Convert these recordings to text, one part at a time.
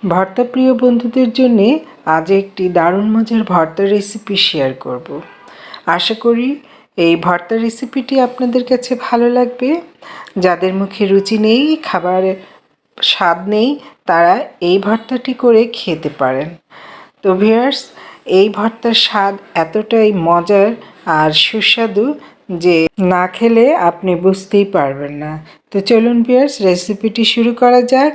ভর্তা প্রিয় বন্ধুদের জন্যে আজ একটি দারুণ মজার ভর্তা রেসিপি শেয়ার করব। আশা করি এই ভর্তা রেসিপিটি আপনাদের কাছে ভালো লাগবে। যাদের মুখে রুচি নেই, খাবারের স্বাদ নেই, তারা এই ভর্তাটি করে খেতে পারেন। তো ভিউয়ার্স, এই ভর্তার স্বাদ এতটাই মজার আর সুস্বাদু যে না খেলে আপনি বুঝতেই পারবেন না। তো চলুন ভিউয়ার্স, রেসিপিটি শুরু করা যাক।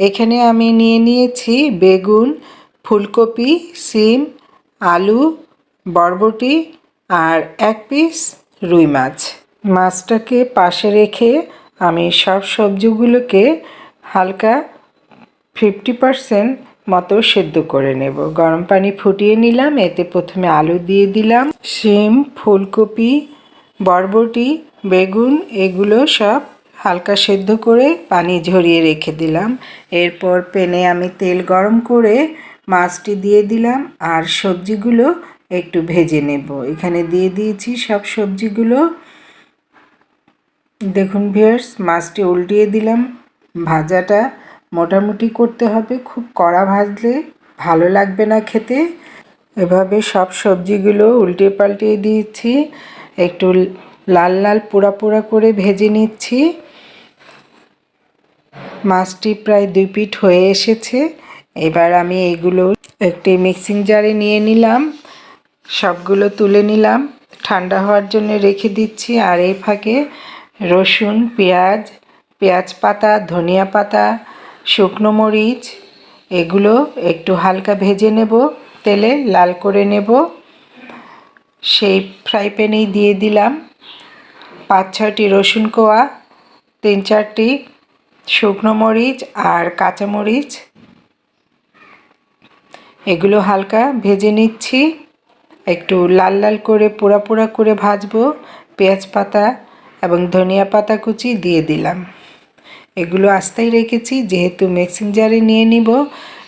এখানে আমি নিয়ে নিয়েছি বেগুন, ফুলকপি, সিম, আলু, বরবটি আর 1 পিস রুই মাছ। মাছটাকে পাশে রেখে আমি সব সবজিগুলোকে হালকা 50% মতো সেদ্ধ করে নেব। গরম পানি ফুটিয়ে নিলাম, এতে প্রথমে আলু দিয়ে দিলাম, শিম, ফুলকপি, বরবটি, বেগুন এগুলো সব হালকা সেদ্ধ করে পানি ঝরিয়ে রেখে দিলাম। এরপর প্যানে আমি তেল গরম করে মাছটি দিয়ে দিলাম আর সবজিগুলো একটু ভেজে নেব। এখানে দিয়ে দিয়েছি সব সবজিগুলো। দেখুন ভিউয়ার্স, মাছটি উল্টিয়ে দিলাম। ভাজাটা মোটামুটি করতে হবে, খুব কড়া ভাজলে ভালো লাগবে না খেতে। এভাবে সব সবজিগুলো উল্টে পাল্টিয়ে দিয়েছি, একটু লাল লাল পোড়া পোড়া করে ভেজে নিচ্ছি। মাছটি প্রায় 2 পিঠ হয়ে এসেছে। এবার আমি এইগুলো একটি মিক্সিং জারে নিয়ে নিলাম, সবগুলো তুলে নিলাম, ঠান্ডা হওয়ার জন্য রেখে দিচ্ছি। আর এই ফাঁকে রসুন, পেঁয়াজ পাতা, ধনিয়া পাতা, শুকনো মরিচ এগুলো একটু হালকা ভেজে নেব, তেলে লাল করে নেব। সেই ফ্রাই প্যানেই দিয়ে দিলাম 5-6টি রসুন কোয়া, 3-4টি শুকনো মরিচ আর কাঁচা মরিচ। এগুলো হালকা ভেজে নিচ্ছি, একটু লাল লাল করে পোড়া পোড়া করে ভাজবো। পেঁয়াজ পাতা এবং ধনিয়া পাতা কুচি দিয়ে দিলাম। এগুলো আস্তেই রেখেছি, যেহেতু মিক্সিং জারে নিয়ে নিব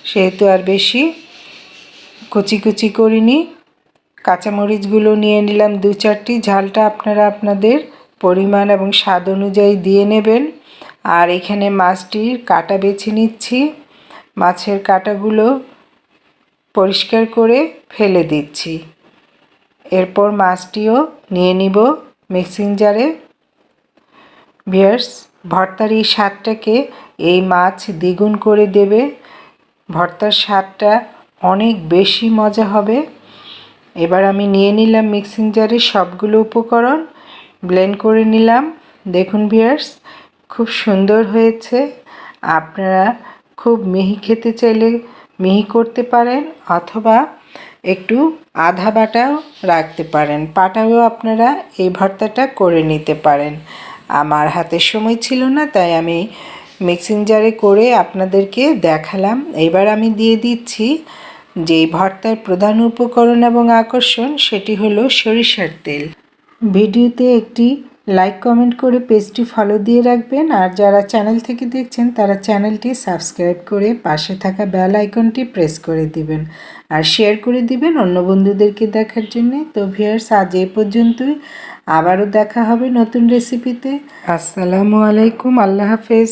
সেহেতু আর বেশি কুচি কুচি করিনি। কাঁচামরিচগুলো নিয়ে নিলাম 2-4টি, ঝালটা আপনারা আপনাদের পরিমাণ এবং স্বাদ অনুযায়ী দিয়ে নেবেন। আর এখানে মাছটির কাঁটা বেছে নিচ্ছি, মাছের কাঁটাগুলো পরিষ্কার করে ফেলে দিচ্ছি। এরপর মাছটিও নিয়ে নিব মিক্সিং জারে। ভিউয়ার্স, ভর্তার এই স্বাদটাকে এই মাছ দ্বিগুণ করে দেবে। ভর্তার স্বাদটা অনেক বেশি মজা হবে। এবার আমি নিয়ে নিলাম মিক্সিং জারে সবগুলো উপকরণ, ব্লেন্ড করে নিলাম। দেখুন ভিউয়ার্স, খুব সুন্দর হয়েছে। আপনারা খুব মিহি খেতে চাইলে মিহি করতে পারেন, অথবা একটু আধা বাটাও রাখতে পারেন, পাটাও আপনারা এই ভর্তাটা করে নিতে পারেন। আমার হাতে সময় ছিল না, তাই আমি মিক্সিং জারে করে আপনাদেরকে দেখালাম। এবার আমি দিয়ে দিচ্ছি যে ভর্তার প্রধান উপকরণ এবং আকর্ষণ, সেটি হলো সরিষার তেল। ভিডিওতে একটি লাইক কমেন্ট করে পেজটি ফলো দিয়ে রাখবেন। আর যারা চ্যানেল থেকে দেখছেন তারা চ্যানেলটি সাবস্ক্রাইব করে পাশে থাকা বেল আইকনটি প্রেস করে দিবেন আর শেয়ার করে দিবেন অন্য বন্ধুদেরকে দেখার জন্য। তো ভিউয়ার্স, আজ এই পর্যন্তই, আবারও দেখা হবে নতুন রেসিপিতে। আসসালামু আলাইকুম, আল্লাহ হাফেজ।